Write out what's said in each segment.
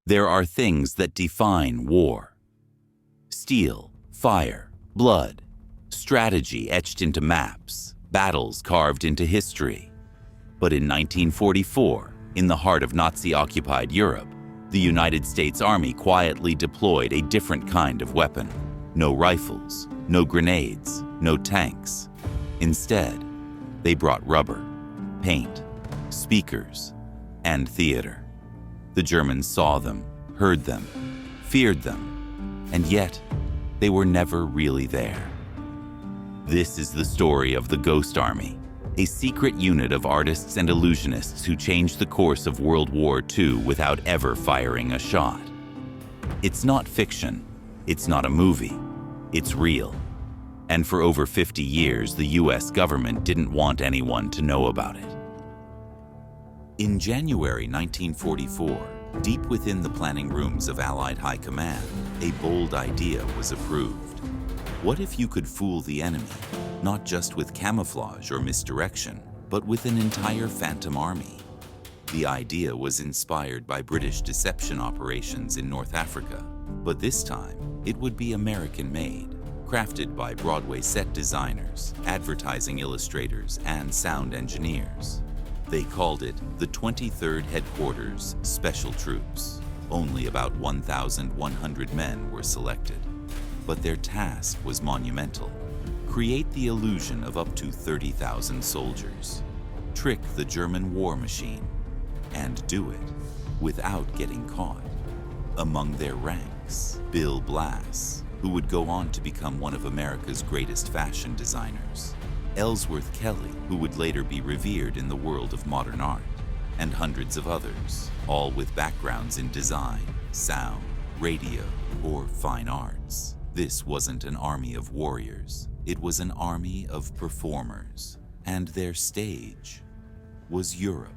There are things that define war. Steel, fire, blood, strategy etched into maps, battles carved into history. But in 1944, in the heart of Nazi-occupied Europe, the United States Army quietly deployed a different kind of weapon. No rifles, no grenades, no tanks. Instead, they brought rubber, paint, speakers, and theater. The Germans saw them, heard them, feared them, and yet they were never really there. This is the story of the Ghost Army, a secret unit of artists and illusionists who changed the course of World War II without ever firing a shot. It's not fiction, it's not a movie, it's real. And for over 50 years, the US government didn't want anyone to know about it. In January 1944, deep within the planning rooms of Allied High Command, a bold idea was approved. What if you could fool the enemy, not just with camouflage or misdirection, but with an entire phantom army? The idea was inspired by British deception operations in North Africa, but this time it would be American-made, crafted by Broadway set designers, advertising illustrators, and sound engineers. They called it the 23rd Headquarters Special Troops. Only about 1,100 men were selected. But their task was monumental. Create the illusion of up to 30,000 soldiers. Trick the German war machine. And do it without getting caught. Among their ranks, Bill Blass, who would go on to become one of America's greatest fashion designers. Ellsworth Kelly, who would later be revered in the world of modern art, and hundreds of others, all with backgrounds in design, sound, radio, or fine arts. This wasn't an army of warriors, it was an army of performers, and their stage was Europe.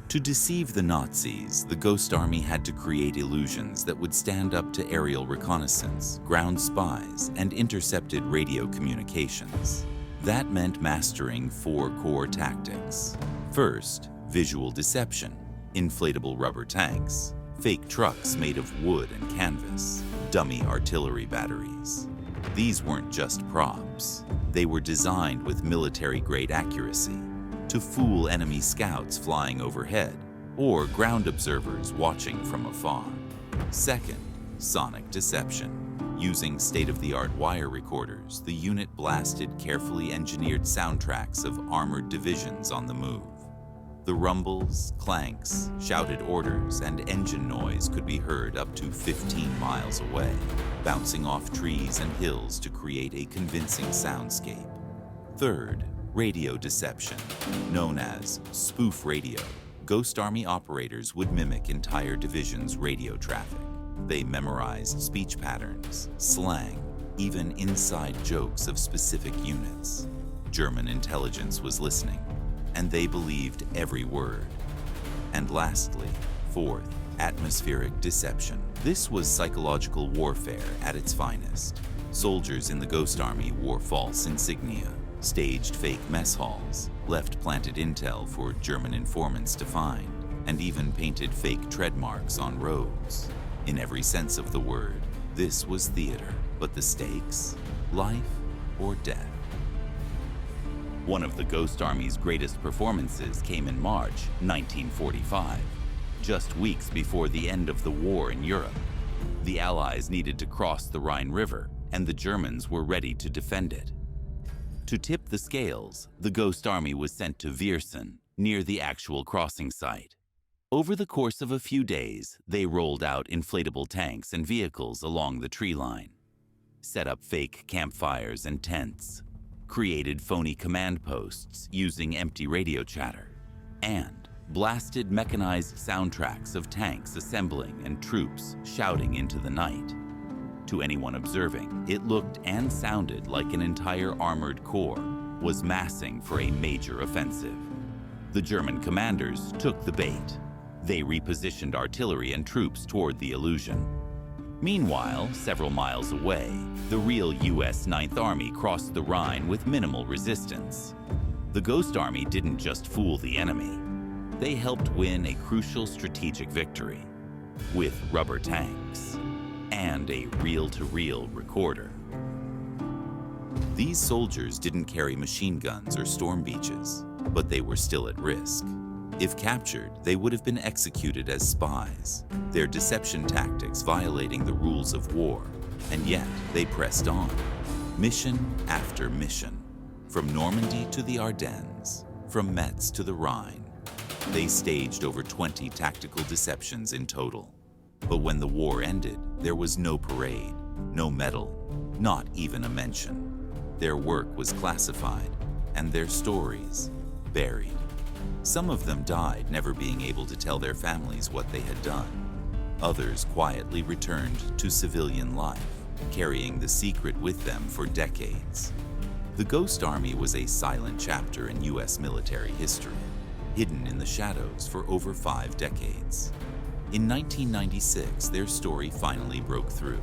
To deceive the Nazis, the Ghost Army had to create illusions that would stand up to aerial reconnaissance, ground spies, and intercepted radio communications. That meant mastering 4 core tactics. First, visual deception, inflatable rubber tanks, fake trucks made of wood and canvas, dummy artillery batteries. These weren't just props. They were designed with military-grade accuracy to fool enemy scouts flying overhead or ground observers watching from afar. Second, sonic deception. Using state-of-the-art wire recorders, the unit blasted carefully engineered soundtracks of armored divisions on the move. The rumbles, clanks, shouted orders, and engine noise could be heard up to 15 miles away, bouncing off trees and hills to create a convincing soundscape. Third, radio deception. Known as spoof radio, Ghost Army operators would mimic entire divisions' radio traffic. They memorized speech patterns, slang, even inside jokes of specific units. German intelligence was listening, and they believed every word. And lastly, fourth, atmospheric deception. This was psychological warfare at its finest. Soldiers in the Ghost Army wore false insignia, staged fake mess halls, left planted intel for German informants to find, and even painted fake tread marks on roads. In every sense of the word, this was theater, but the stakes? Life or death? One of the Ghost Army's greatest performances came in March 1945, just weeks before the end of the war in Europe. The Allies needed to cross the Rhine River, and the Germans were ready to defend it. To tip the scales, the Ghost Army was sent to Viersen, near the actual crossing site. Over the course of a few days, they rolled out inflatable tanks and vehicles along the tree line, set up fake campfires and tents, created phony command posts using empty radio chatter, and blasted mechanized soundtracks of tanks assembling and troops shouting into the night. To anyone observing, it looked and sounded like an entire armored corps was massing for a major offensive. The German commanders took the bait. They repositioned artillery and troops toward the illusion. Meanwhile, several miles away, the real US 9th Army crossed the Rhine with minimal resistance. The Ghost Army didn't just fool the enemy. They helped win a crucial strategic victory with rubber tanks and a reel-to-reel recorder. These soldiers didn't carry machine guns or storm beaches, but they were still at risk. If captured, they would have been executed as spies, their deception tactics violating the rules of war, and yet they pressed on, mission after mission, from Normandy to the Ardennes, from Metz to the Rhine. They staged over 20 tactical deceptions in total. But when the war ended, there was no parade, no medal, not even a mention. Their work was classified, and their stories buried. Some of them died, never being able to tell their families what they had done. Others quietly returned to civilian life, carrying the secret with them for decades. The Ghost Army was a silent chapter in U.S. military history, hidden in the shadows for over 5 decades. In 1996, their story finally broke through.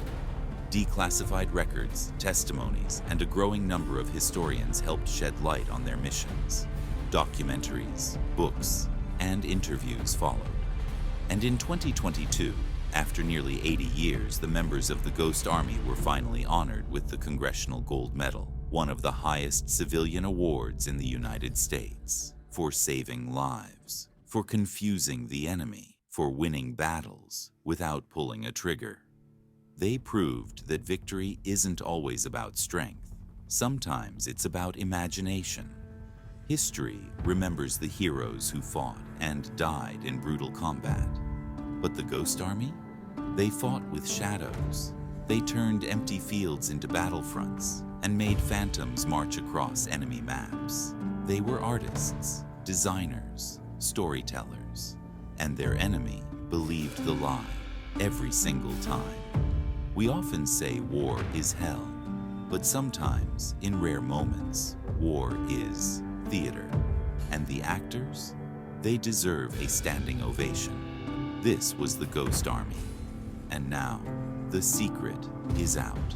Declassified records, testimonies, and a growing number of historians helped shed light on their missions. Documentaries, books, and interviews followed. And in 2022, after nearly 80 years, the members of the Ghost Army were finally honored with the Congressional Gold Medal, one of the highest civilian awards in the United States, for saving lives, for confusing the enemy, for winning battles without pulling a trigger. They proved that victory isn't always about strength. Sometimes it's about imagination. History remembers the heroes who fought and died in brutal combat. But the Ghost Army? They fought with shadows. They turned empty fields into battlefronts and made phantoms march across enemy maps. They were artists, designers, storytellers, and their enemy believed the lie every single time. We often say war is hell, but sometimes, in rare moments, war is theater. And the actors? They deserve a standing ovation. This was the Ghost Army. And now, the secret is out.